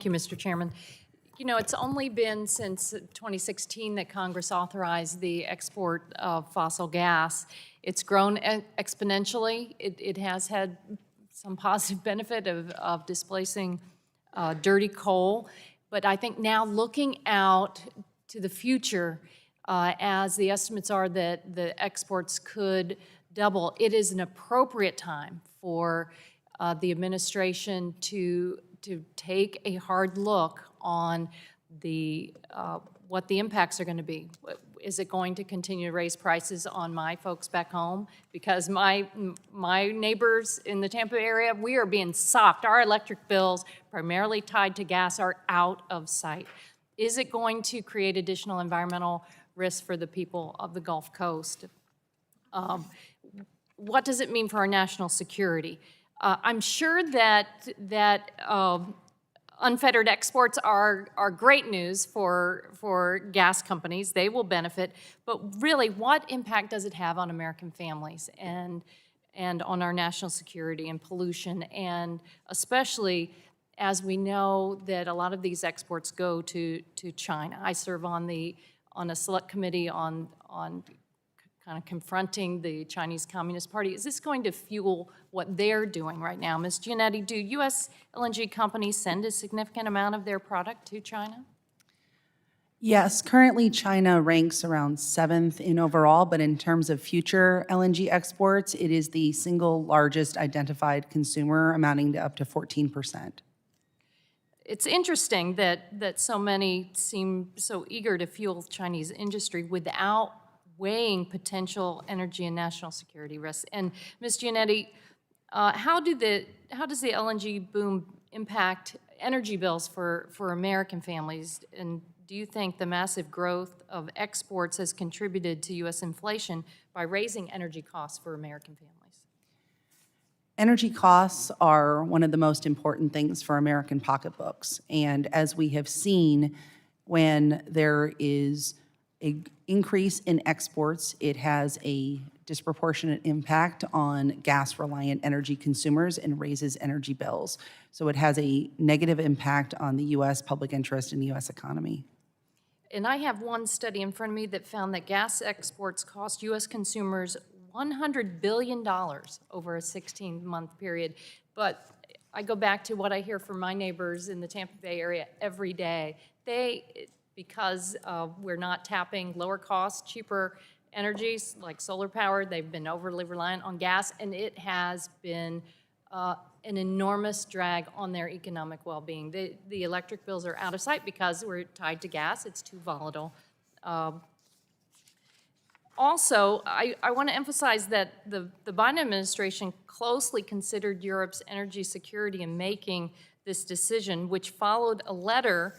Thank you, Mr. Chairman. You know, it's only been since 2016 that Congress authorized the export of fossil gas. It's grown exponentially. It has had some positive benefit of displacing dirty coal. But I think now looking out to the future, as the estimates are that the exports could double, it is an appropriate time for the administration to take a hard look on the what the impacts are going to be. Is it going to continue to raise prices on my folks back home? Because my neighbors in the Tampa area, we are being socked. Our electric bills, primarily tied to gas, are out of sight. Is it going to create additional environmental risks for the people of the Gulf Coast? What does it mean for our national security? I'm sure that unfettered exports are great news for gas companies. They will benefit. But really, what impact does it have on American families and on our national security and pollution? And especially as we know that a lot of these exports go to China. I serve on a select committee on kind of confronting the Chinese Communist Party. Is this going to fuel what they're doing right now? Ms. Giannetti, do U.S. LNG companies send a significant amount of their product to China? Yes, currently China ranks around 7th in overall, but in terms of future LNG exports, it is the single largest identified consumer, amounting to up to 14%. It's interesting that so many seem so eager to fuel Chinese industry without weighing potential energy and national security risks. And Ms. Giannetti, how does the LNG boom impact energy bills for American families? And do you think the massive growth of exports has contributed to U.S. inflation by raising energy costs for American families? Energy costs are one of the most important things for American pocketbooks. And as we have seen, when there is an increase in exports, it has a disproportionate impact on gas-reliant energy consumers and raises energy bills. So it has a negative impact on the U.S. public interest and the U.S. economy. And I have one study in front of me that found that gas exports cost U.S. consumers $100 billion over a 16-month period. But I go back to what I hear from my neighbors in the Tampa Bay area every day. Because we're not tapping lower cost, cheaper energies like solar power, they've been overly reliant on gas, and it has been an enormous drag on their economic well-being. The electric bills are out of sight because we're tied to gas. It's too volatile. Also, I want to emphasize that the Biden administration closely considered Europe's energy security in making this decision, which followed a letter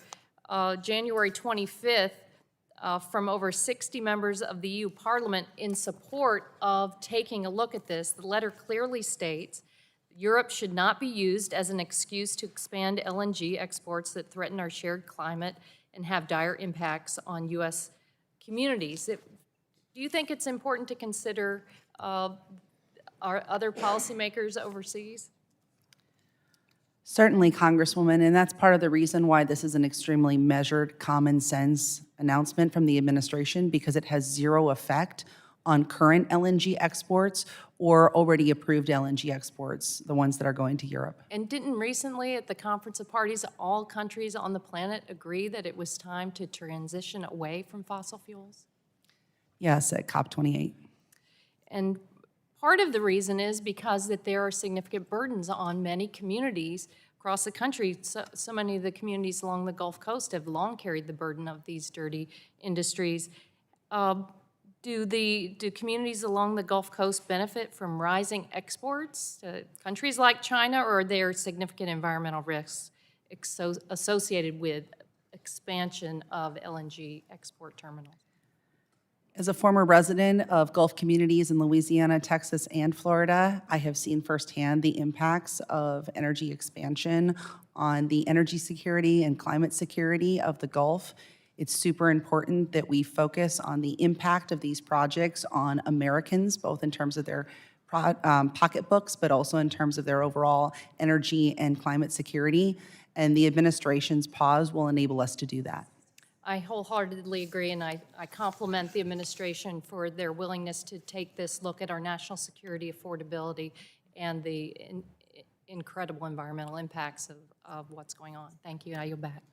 January 25th from over 60 members of the EU Parliament in support of taking a look at this. The letter clearly states Europe should not be used as an excuse to expand LNG exports that threaten our shared climate and have dire impacts on U.S. communities. Do you think it's important to consider our other policymakers overseas? Certainly, Congresswoman, and that's part of the reason why this is an extremely measured, common sense announcement from the administration, because it has zero effect on current LNG exports or already approved LNG exports, the ones that are going to Europe. And didn't recently at the Conference of Parties, all countries on the planet agree that it was time to transition away from fossil fuels? Yes, at COP28. And part of the reason is because that there are significant burdens on many communities across the country. So many of the communities along the Gulf Coast have long carried the burden of these dirty industries. Do communities along the Gulf Coast benefit from rising exports to countries like China, or are there significant environmental risks associated with expansion of LNG export terminals? As a former resident of Gulf communities in Louisiana, Texas, and Florida, I have seen firsthand the impacts of energy expansion on the energy security and climate security of the Gulf. It's super important that we focus on the impact of these projects on Americans, both in terms of their pocketbooks, but also in terms of their overall energy and climate security. and the administration's pause will enable us to do that. I wholeheartedly agree, and I compliment the administration for their willingness to take this look at our national security, affordability, and the incredible environmental impacts of what's going on. Thank you. I yield back.